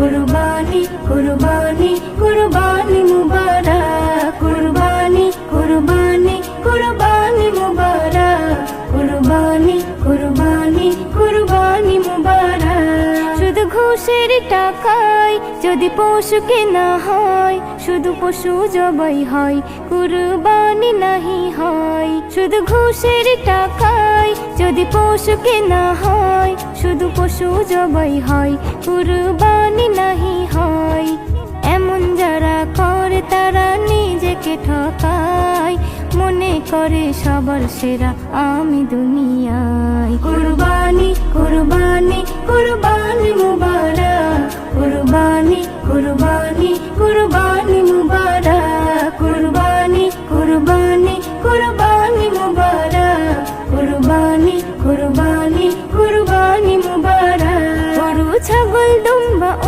কুরবানি কুরবানি কুরবানি মুবারক কুরবানি কুরবানি কুরবানি মুবারক কুরবানি কুরবানি কুরবানি মুবারক শুধু ঘুষের টাকায় যদি পশু কেনা হয় শুধু পশু জবাই হয় কুরবানি নাহি হয় শুধু ঘুষের টাকায় যদি পশু কেনা হয় শুধু পশু জবাই হয় কুরবানি নাহি হয় এমন যারা করে তারা নিজেকে ঠকায় মনে করে সবার সেরা আমি দুনিয়ায় কুরবানি কুরবানি কুরবানি মুবারক কুরবানি কুরবানি কুরবানি